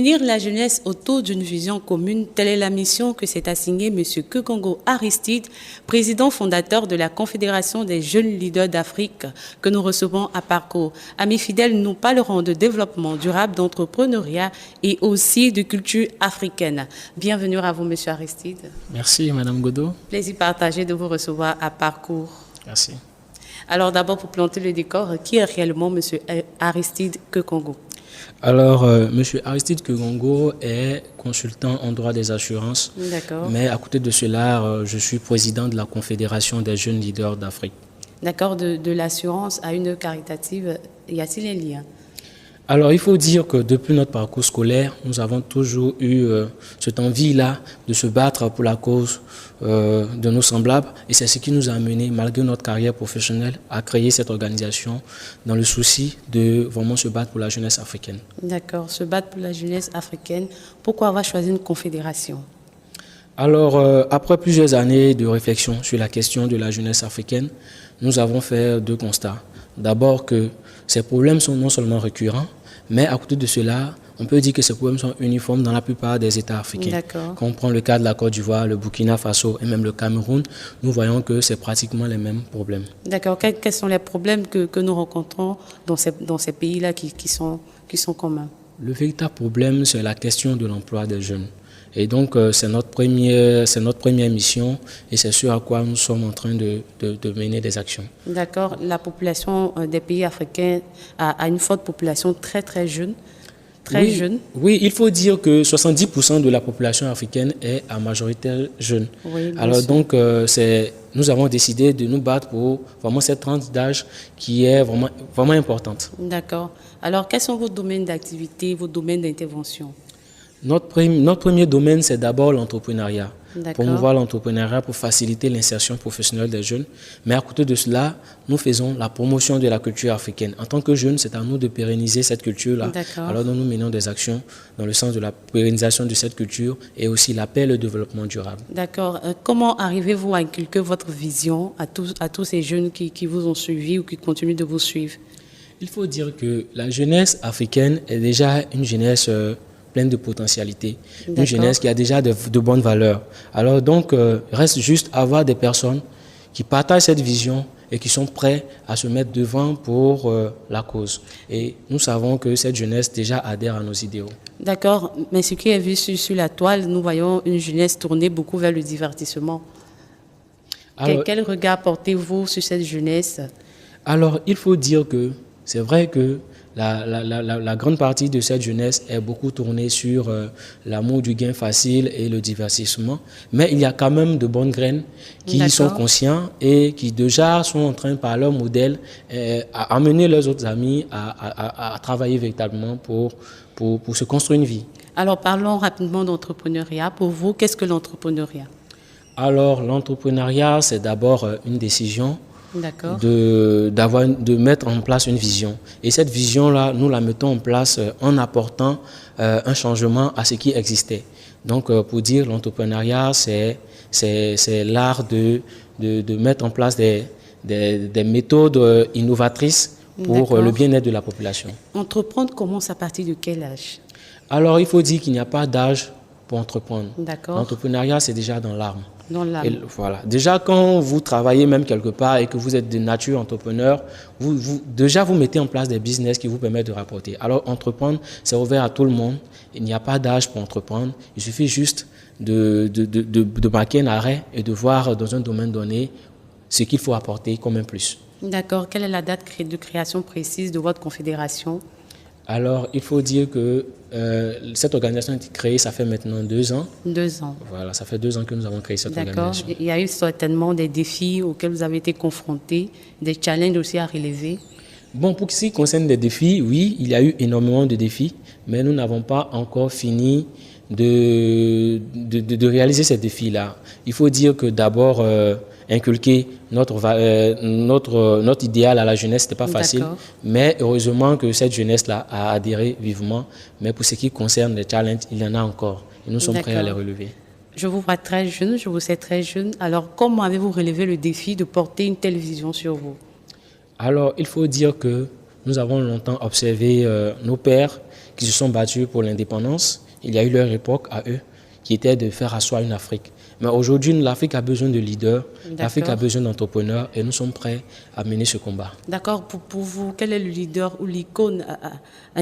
Unir la jeunesse autour d'une vision commune, telle est la mission que s'est assignée M. Kekongo Aristide, président fondateur de la Confédération des jeunes leaders d'Afrique, que nous recevons à Parcours. Amis fidèles, nous parlerons de développement durable, d'entrepreneuriat et aussi de culture africaine. Bienvenue à vous, M. Aristide. Merci, Mme Godot. Plaisir partagé de vous recevoir à Parcours. Merci. Alors d'abord, pour planter le décor, qui est réellement M. Aristide Kekongo? Alors, M. Aristide Kekongo est consultant en droit des assurances. D'accord. Mais à côté de cela, je suis président de la Confédération des jeunes leaders d'Afrique. D'accord, de l'assurance à une caritative, y a-t-il un lien? Alors, il faut dire que depuis notre parcours scolaire, nous avons toujours eu cette envie-là de se battre pour la cause de nos semblables. Et c'est ce qui nous a amené, malgré notre carrière professionnelle, à créer cette organisation dans le souci de vraiment se battre pour la jeunesse africaine. D'accord, se battre pour la jeunesse africaine. Pourquoi avoir choisi une confédération? Alors, après plusieurs années de réflexion sur la question de la jeunesse africaine, nous avons fait deux constats. D'abord que ces problèmes sont non seulement récurrents, mais à côté de cela, on peut dire que ces problèmes sont uniformes dans la plupart des États africains. Quand on prend le cas de la Côte d'Ivoire, le Burkina Faso et même le Cameroun, nous voyons que c'est pratiquement les mêmes problèmes. D'accord. Quels sont les problèmes que nous rencontrons dans ces pays-là qui sont communs? Le véritable problème, c'est la question de l'emploi des jeunes. Et donc, c'est notre première mission et c'est ce à quoi nous sommes en train de mener des actions. D'accord. La population des pays africains a une forte population très jeune. Très jeune. Oui, il faut dire que 70% de la population africaine est à majorité jeune. Oui, alors donc, nous avons décidé de nous battre pour vraiment cette tranche d'âge qui est vraiment importante. D'accord. Alors, quels sont vos domaines d'activité, vos domaines d'intervention? Notre premier domaine, c'est d'abord l'entrepreneuriat. Promouvoir l'entrepreneuriat pour faciliter l'insertion professionnelle des jeunes. Mais à côté de cela, nous faisons la promotion de la culture africaine. En tant que jeunes, c'est à nous de pérenniser cette culture-là. Alors nous menons des actions dans le sens de la pérennisation de cette culture et aussi l'appel au développement durable. D'accord. Comment arrivez-vous à inculquer votre vision à tous ces jeunes qui vous ont suivi ou qui continuent de vous suivre? Il faut dire que la jeunesse africaine est déjà une jeunesse pleine de potentialités, une jeunesse qui a déjà de bonnes valeurs. Alors donc, reste juste avoir des personnes qui partagent cette vision et qui sont prêts à se mettre devant pour la cause. Et nous savons que cette jeunesse déjà adhère à nos idéaux. D'accord, mais ce qui est vu sur la toile, nous voyons une jeunesse tournée beaucoup vers le divertissement. Alors, quel regard portez-vous sur cette jeunesse? Alors, il faut dire que c'est vrai que la grande partie de cette jeunesse est beaucoup tournée sur l'amour du gain facile et le divertissement. Mais il y a quand même de bonnes graines qui sont conscients et qui déjà sont en train, par leur modèle, à amener leurs autres amis à travailler véritablement pour se construire une vie. Alors parlons rapidement d'entrepreneuriat. Pour vous, qu'est-ce que l'entrepreneuriat? Alors l'entrepreneuriat, c'est d'abord une décision de mettre en place une vision. Et cette vision-là, nous la mettons en place en apportant un changement à ce qui existait. Donc, pour dire, l'entrepreneuriat, c'est l'art de mettre en place des méthodes innovatrices pour le bien-être de la population. Entreprendre commence à partir de quel âge? Alors, il faut dire qu'il n'y a pas d'âge pour entreprendre. D'accord. L'entrepreneuriat, c'est déjà dans l'âme. Voilà. Déjà, quand vous travaillez même quelque part et que vous êtes de nature entrepreneur, déjà vous mettez en place des business qui vous permettent de rapporter. Alors, entreprendre, c'est ouvert à tout le monde. Il n'y a pas d'âge pour entreprendre. Il suffit juste de marquer un arrêt et de voir dans un domaine donné ce qu'il faut apporter comme un plus. D'accord. Quelle est la date de création précise de votre confédération? Alors, il faut dire que cette organisation a été créée, ça fait maintenant 2 ans. 2 ans. Voilà, ça fait 2 ans que nous avons créé cette organisation. D'accord. Il y a eu certainement des défis auxquels vous avez été confrontés, des challenges aussi à relever. Bon, pour ce qui concerne les défis, oui, il y a eu énormément de défis, mais nous n'avons pas encore fini de réaliser ces défis-là. Il faut dire que d'abord, inculquer notre idéal à la jeunesse, ce n'était pas facile. Mais heureusement que cette jeunesse-là a adhéré vivement. Mais pour ce qui concerne les challenges, il y en a encore. Et nous sommes prêts à les relever. Je vous vois très jeune, je vous sais très jeune. Alors, comment avez-vous relevé le défi de porter une telle vision sur vous? Alors, il faut dire que nous avons longtemps observé nos pères qui se sont battus pour l'indépendance. Il y a eu leur époque à eux qui était de faire asseoir une Afrique. Mais aujourd'hui, l'Afrique a besoin de leaders, l'Afrique a besoin d'entrepreneurs et nous sommes prêts à mener ce combat. D'accord. Pour vous, quel est le leader ou l'icône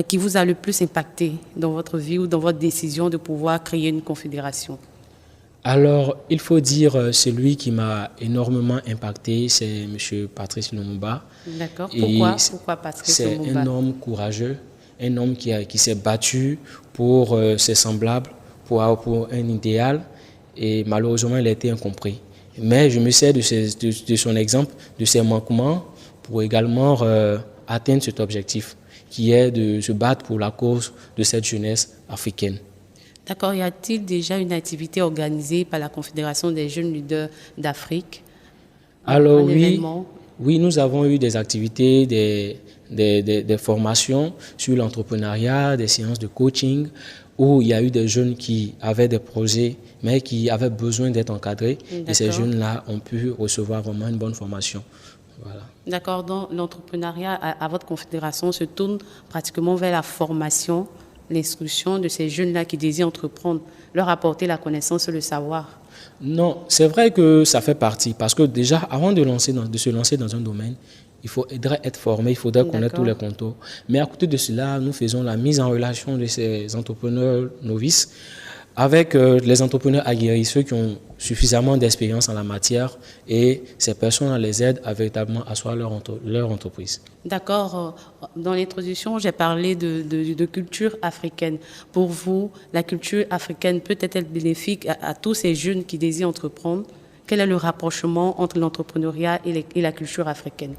qui vous a le plus impacté dans votre vie ou dans votre décision de pouvoir créer une confédération? Alors, il faut dire celui qui m'a énormément impacté, c'est M. Patrice Lumumba. D'accord. Pourquoi Patrice Lumumba? C'est un homme courageux, un homme qui s'est battu pour ses semblables, pour un idéal, et malheureusement, il a été incompris. Mais je me sers de son exemple, de ses manquements, pour également atteindre cet objectif, qui est de se battre pour la cause de cette jeunesse africaine. D'accord. Y a-t-il déjà une activité organisée par la Confédération des jeunes leaders d'Afrique? Alors oui, nous avons eu des activités, des formations sur l'entrepreneuriat, des séances de coaching, où il y a eu des jeunes qui avaient des projets, mais qui avaient besoin d'être encadrés. Et ces jeunes-là ont pu recevoir vraiment une bonne formation. Voilà. D'accord. Donc l'entrepreneuriat à votre confédération se tourne pratiquement vers la formation, l'instruction de ces jeunes-là qui désirent entreprendre, leur apporter la connaissance et le savoir? Non, c'est vrai que ça fait partie, parce que déjà, avant de se lancer dans un domaine, il faudrait être formé, il faudrait connaître tous les contours. Mais à côté de cela, nous faisons la mise en relation de ces entrepreneurs novices avec les entrepreneurs aguerris, ceux qui ont suffisamment d'expérience en la matière, et ces personnes les aident à véritablement asseoir leur entreprise. D'accord. Dans l'introduction, j'ai parlé de culture africaine. Pour vous, la culture africaine peut être bénéfique à tous ces jeunes qui désirent entreprendre? Quel est le rapprochement entre l'entrepreneuriat et la culture africaine?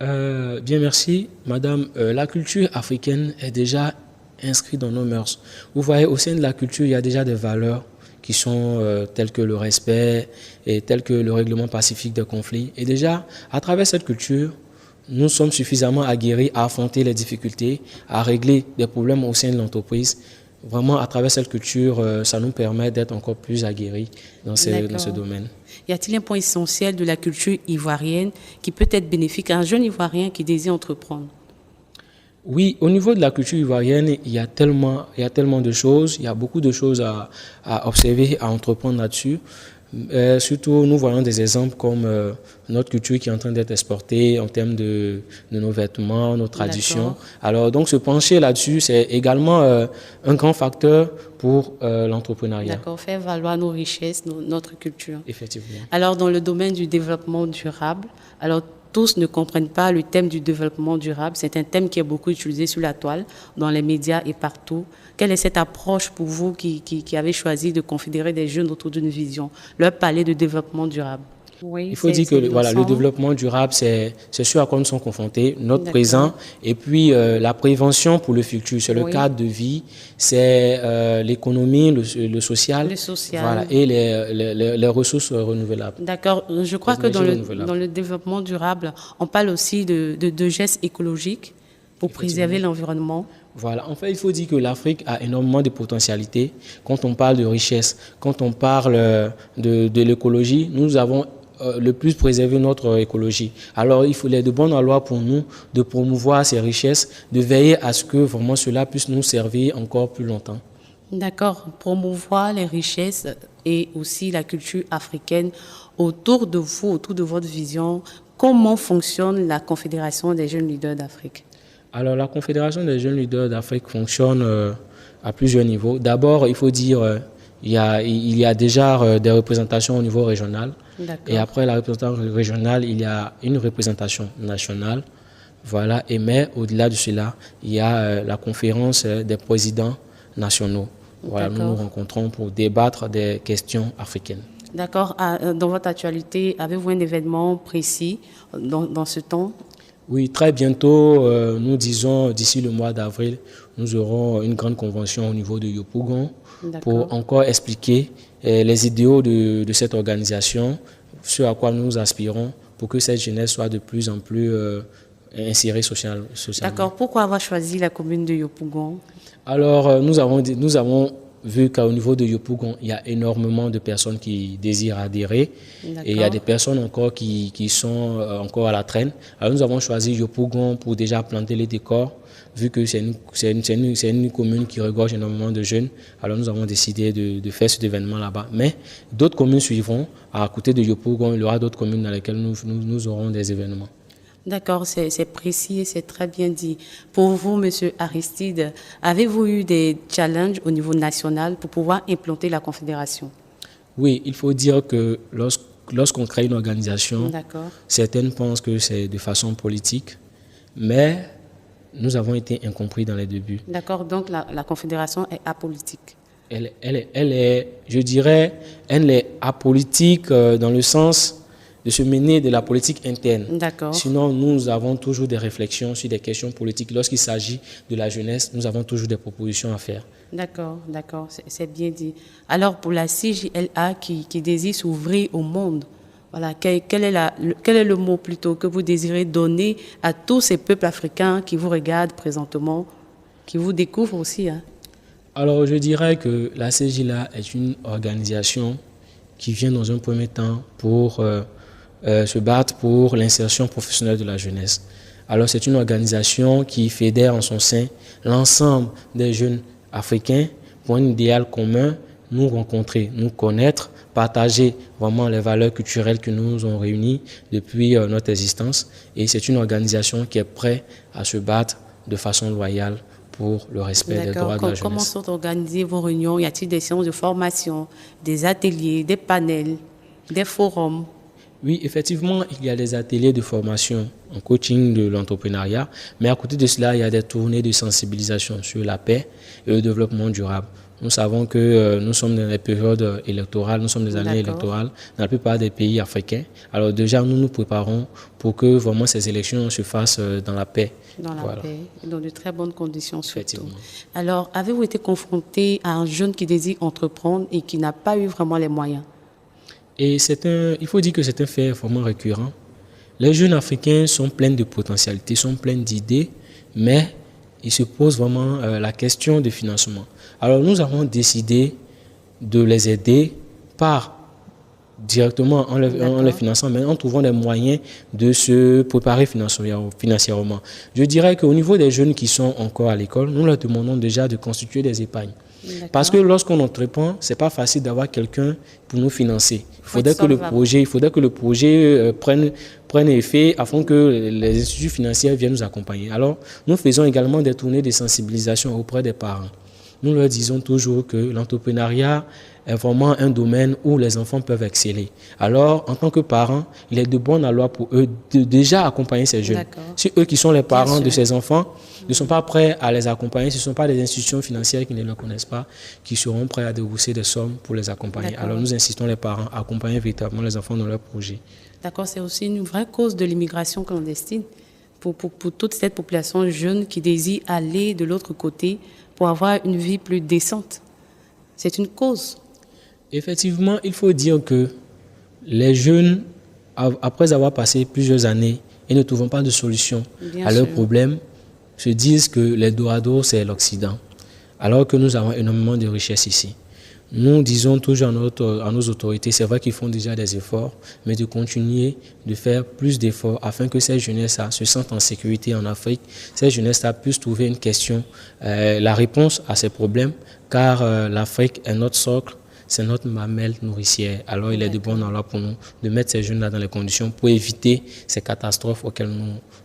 Bien, merci, madame. La culture africaine est déjà inscrite dans nos mœurs. Vous voyez, au sein de la culture, il y a déjà des valeurs qui sont telles que le respect et telles que le règlement pacifique des conflits. Et déjà, à travers cette culture, nous sommes suffisamment aguerris à affronter les difficultés, à régler des problèmes au sein de l'entreprise. Vraiment, à travers cette culture, ça nous permet d'être encore plus aguerris dans ce domaine. Y a-t-il un point essentiel de la culture ivoirienne qui peut être bénéfique à un jeune Ivoirien qui désire entreprendre? Oui, au niveau de la culture ivoirienne, il y a tellement de choses, il y a beaucoup de choses à observer, à entreprendre là-dessus. Surtout, nous voyons des exemples comme notre culture qui est en train d'être exportée en termes de nos vêtements, nos traditions. Alors, donc, se pencher là-dessus, c'est également un grand facteur pour l'entrepreneuriat. D'accord, faire valoir nos richesses, notre culture. Effectivement. Alors, dans le domaine du développement durable, alors tous ne comprennent pas le thème du développement durable. C'est un thème qui est beaucoup utilisé sur la toile, dans les médias et partout. Quelle est cette approche pour vous qui avez choisi de confédérer des jeunes autour d'une vision, leur parler de développement durable? Oui, il faut dire que le développement durable, c'est ce à quoi nous sommes confrontés, notre présent, et puis la prévention pour le futur. C'est le cadre de vie, c'est l'économie, le social, voilà, et les ressources renouvelables. D'accord. Je crois que dans le développement durable, on parle aussi de gestes écologiques pour préserver l'environnement. Voilà, en fait, il faut dire que l'Afrique a énormément de potentialités. Quand on parle de richesse, quand on parle de l'écologie, nous avons le plus préserver notre écologie. Alors, il est de bonne loi pour nous de promouvoir ces richesses, de veiller à ce que vraiment cela puisse nous servir encore plus longtemps. D'accord. Promouvoir les richesses et aussi la culture africaine autour de vous, autour de votre vision. Comment fonctionne la Confédération des jeunes leaders d'Afrique? Alors, la Confédération des jeunes leaders d'Afrique fonctionne à plusieurs niveaux. D'abord, il faut dire il y a déjà des représentations au niveau régional. Et après la représentation régionale, il y a une représentation nationale. Voilà. Mais au-delà de cela, il y a la conférence des présidents nationaux. Voilà, nous nous rencontrons pour débattre des questions africaines. D'accord. Dans votre actualité, avez-vous un événement précis dans ce temps? Oui, très bientôt, nous disons d'ici le mois d'avril, nous aurons une grande convention au niveau de Yopougon pour encore expliquer les idéaux de cette organisation, ce à quoi nous aspirons pour que cette jeunesse soit de plus en plus insérée socialement. D'accord. Pourquoi avoir choisi la commune de Yopougon? Alors, nous avons vu qu'au niveau de Yopougon, il y a énormément de personnes qui désirent adhérer et il y a des personnes encore qui sont encore à la traîne. Alors nous avons choisi Yopougon pour déjà planter les décors, vu que c'est une commune qui regorge énormément de jeunes. Alors nous avons décidé de faire cet événement là-bas. Mais d'autres communes suivront. À côté de Yopougon, il y aura d'autres communes dans lesquelles nous aurons des événements. D'accord, c'est précis et c'est très bien dit. Pour vous, Monsieur Aristide, avez-vous eu des challenges au niveau national pour pouvoir implanter la Confédération? Oui, il faut dire que lorsqu'on crée une organisation, certaines pensent que c'est de façon politique, mais nous avons été incompris dans les débuts. D'accord, donc la Confédération est apolitique. Elle est, je dirais, elle est apolitique dans le sens de se mener de la politique interne. D'accord. Sinon, nous avons toujours des réflexions sur des questions politiques. Lorsqu'il s'agit de la jeunesse, nous avons toujours des propositions à faire. D'accord, c'est bien dit. Alors, pour la CJLA qui désire s'ouvrir au monde, voilà, quel est le mot plutôt que vous désirez donner à tous ces peuples africains qui vous regardent présentement, qui vous découvrent aussi, hein? Alors, je dirais que la CJLA est une organisation qui vient dans un premier temps pour se battre pour l'insertion professionnelle de la jeunesse. Alors c'est une organisation qui fédère en son sein l'ensemble des jeunes africains pour un idéal commun, nous rencontrer, nous connaître, partager vraiment les valeurs culturelles qui nous ont réunis depuis notre existence. Et c'est une organisation qui est prête à se battre de façon loyale pour le respect des droits de la jeunesse. Comment sont organisées vos réunions? Y a-t-il des séances de formation, des ateliers, des panels, des forums? Oui, effectivement, il y a des ateliers de formation en coaching de l'entrepreneuriat, mais à côté de cela, il y a des tournées de sensibilisation sur la paix et le développement durable. Nous savons que nous sommes dans les périodes électorales, nous sommes des années électorales dans la plupart des pays africains. Alors déjà, nous nous préparons pour que vraiment ces élections se fassent dans la paix. Dans la paix, dans de très bonnes conditions surtout. Effectivement. Alors, avez-vous été confronté à un jeune qui désire entreprendre et qui n'a pas eu vraiment les moyens? Et il faut dire que c'est un fait vraiment récurrent. Les jeunes africains sont pleins de potentialités, sont pleins d'idées, mais ils se posent vraiment la question de financement. Alors nous avons décidé de les aider directement en les finançant, mais en trouvant des moyens de se préparer financièrement. Je dirais qu'au niveau des jeunes qui sont encore à l'école, nous leur demandons déjà de constituer des épargnes. Parce que lorsqu'on entreprend, ce n'est pas facile d'avoir quelqu'un pour nous financer. Il faudrait que le projet prenne effet afin que les instituts financiers viennent nous accompagner. Alors, nous faisons également des tournées de sensibilisation auprès des parents. Nous leur disons toujours que l'entrepreneuriat est vraiment un domaine où les enfants peuvent exceller. Alors, en tant que parents, il est de bonne loi pour eux de déjà accompagner ces jeunes. Si eux qui sont les parents de ces enfants ne sont pas prêts à les accompagner, ce ne sont pas des institutions financières qui ne les connaissent pas, qui seront prêts à débourser des sommes pour les accompagner. Alors, nous insistons les parents à accompagner véritablement les enfants dans leurs projets. D'accord, c'est aussi une vraie cause de l'immigration clandestine pour toute cette population jeune qui désire aller de l'autre côté pour avoir une vie plus décente. C'est une cause. Effectivement, il faut dire que les jeunes, après avoir passé plusieurs années et ne trouvant pas de solution à leurs problèmes, se disent que l'Eldorado, c'est l'Occident, alors que nous avons énormément de richesses ici. Nous disons toujours à nos autorités, c'est vrai qu'ils font déjà des efforts, mais de continuer de faire plus d'efforts afin que ces jeunesses se sentent en sécurité en Afrique, ces jeunesses puissent trouver une question, la réponse à ces problèmes, car l'Afrique est notre socle, c'est notre mamelle nourricière. Alors il est de bon loi pour nous de mettre ces jeunes-là dans les conditions pour éviter ces catastrophes auxquelles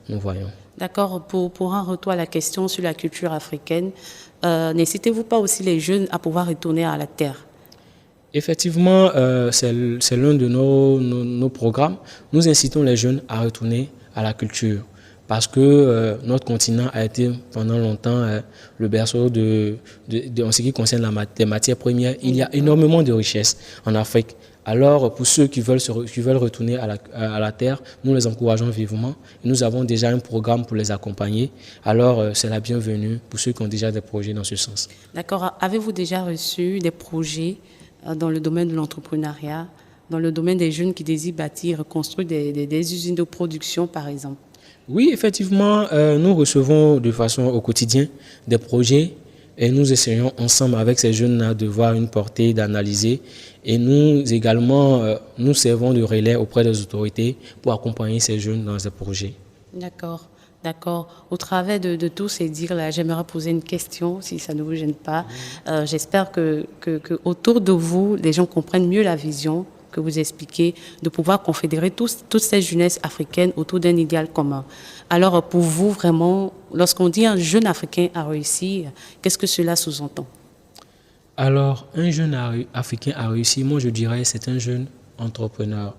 nous voyons. D'accord. Pour un retour à la question sur la culture africaine, n'incitez-vous pas aussi les jeunes à pouvoir retourner à la terre? Effectivement, c'est l'un de nos programmes. Nous incitons les jeunes à retourner à la culture parce que notre continent a été pendant longtemps le berceau en ce qui concerne les matières premières. Il y a énormément de richesses en Afrique. Alors, pour ceux qui veulent retourner à la terre, nous les encourageons vivement. Nous avons déjà un programme pour les accompagner. Alors, c'est la bienvenue pour ceux qui ont déjà des projets dans ce sens. D'accord. Avez-vous déjà reçu des projets dans le domaine de l'entrepreneuriat, dans le domaine des jeunes qui désirent bâtir, construire des usines de production, par exemple? Oui, effectivement, nous recevons de façon au quotidien des projets et nous essayons ensemble avec ces jeunes-là de voir une portée, d'analyser. Et nous également, nous servons de relais auprès des autorités pour accompagner ces jeunes dans ces projets. D'accord, d'accord. Au travers de tous ces dires-là, j'aimerais poser une question, si ça ne vous gêne pas. J'espère que autour de vous, les gens comprennent mieux la vision que vous expliquez, de pouvoir confédérer toutes ces jeunesses africaines autour d'un idéal commun. Alors, pour vous, vraiment, lorsqu'on dit un jeune Africain a réussi, qu'est-ce que cela sous-entend? Alors, un jeune Africain a réussi, moi je dirais c'est un jeune entrepreneur.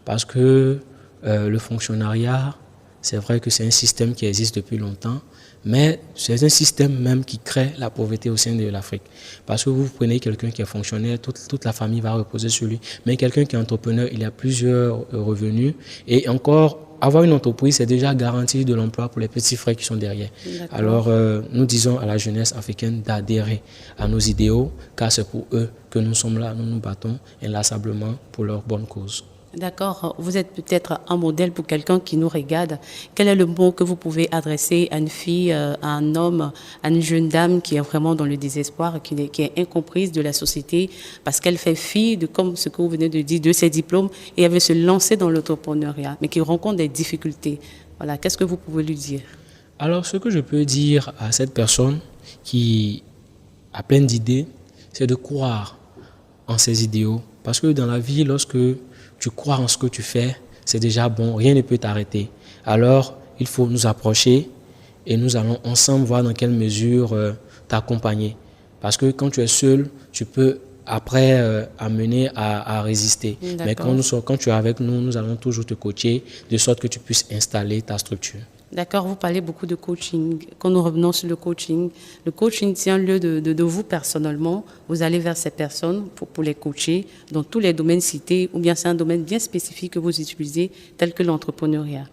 Parce que le fonctionnariat, c'est vrai que c'est un système qui existe depuis longtemps, mais c'est un système même qui crée la pauvreté au sein de l'Afrique. Parce que vous prenez quelqu'un qui est fonctionnaire, toute la famille va reposer sur lui. Mais quelqu'un qui est entrepreneur, il a plusieurs revenus. Et encore, avoir une entreprise, c'est déjà garantir de l'emploi pour les petits frères qui sont derrière. Alors, nous disons à la jeunesse africaine d'adhérer à nos idéaux, car c'est pour eux que nous sommes là, nous nous battons inlassablement pour leur bonne cause. D'accord. Vous êtes peut-être un modèle pour quelqu'un qui nous regarde. Quel est le mot que vous pouvez adresser à une fille, à un homme, à une jeune dame qui est vraiment dans le désespoir, qui est incomprise de la société parce qu'elle fait fi de, comme ce que vous venez de dire, de ses diplômes et elle veut se lancer dans l'entrepreneuriat, mais qui rencontre des difficultés. Voilà. Qu'est-ce que vous pouvez lui dire? Alors, ce que je peux dire à cette personne qui a plein d'idées, c'est de croire en ses idéaux. Parce que dans la vie, lorsque tu crois en ce que tu fais, c'est déjà bon, rien ne peut t'arrêter. Alors, il faut nous approcher et nous allons ensemble voir dans quelle mesure t'accompagner. Parce que quand tu es seul, tu peux après amener à résister. Mais quand tu es avec nous, nous allons toujours te coacher de sorte que tu puisses installer ta structure. D'accord, vous parlez beaucoup de coaching. Quand nous revenons sur le coaching tient lieu de vous personnellement. Vous allez vers ces personnes pour les coacher dans tous les domaines cités, ou bien c'est un domaine bien spécifique que vous utilisez, tel que l'entrepreneuriat?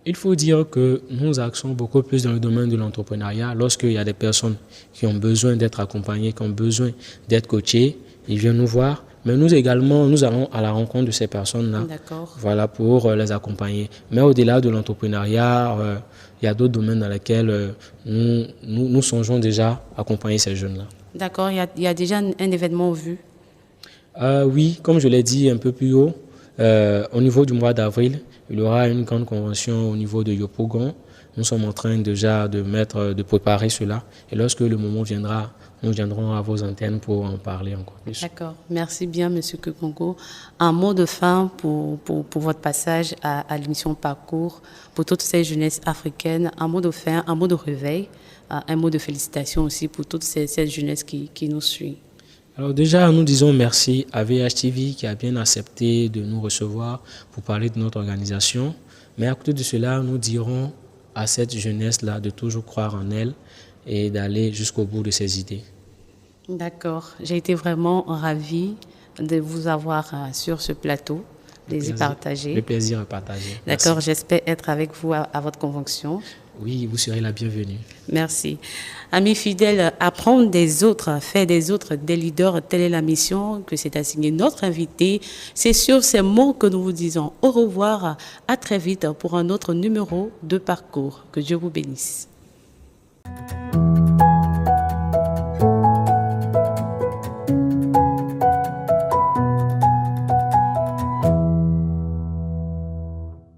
Il faut dire que nous axons beaucoup plus dans le domaine de l'entrepreneuriat. Lorsqu'il y a des personnes qui ont besoin d'être accompagnées, qui ont besoin d'être coachées, ils viennent nous voir. Mais nous également, nous allons à la rencontre de ces personnes-là, voilà, pour les accompagner. Mais au-delà de l'entrepreneuriat, il y a d'autres domaines dans lesquels nous songeons déjà à accompagner ces jeunes-là. D'accord, il y a déjà un événement vu? Oui, comme je l'ai dit un peu plus haut, au niveau du mois d'avril, il y aura une grande convention au niveau de Yopougon. Nous sommes en train déjà de préparer cela. Et lorsque le moment viendra, nous viendrons à vos antennes pour en parler encore plus. D'accord. Merci bien, M. Kekongo. Un mot de fin pour votre passage à l'émission Parcours, pour toutes ces jeunesses africaines. Un mot de fin, un mot de réveil, un mot de félicitations aussi pour toutes ces jeunesses qui nous suivent. Alors déjà, nous disons merci à VHTV qui a bien accepté de nous recevoir pour parler de notre organisation. Mais à côté de cela, nous dirons à cette jeunesse-là de toujours croire en elle et d'aller jusqu'au bout de ses idées. D'accord. J'ai été vraiment ravie de vous avoir sur ce plateau, de les y partager. Le plaisir est partagé. D'accord. J'espère être avec vous à votre convention. Oui, vous serez la bienvenue. Merci. Amis fidèles, apprendre des autres, faire des autres des leaders, telle est la mission que s'est assignée notre invité. C'est sur ces mots que nous vous disons au revoir. À très vite pour un autre numéro de Parcours. Que Dieu vous bénisse.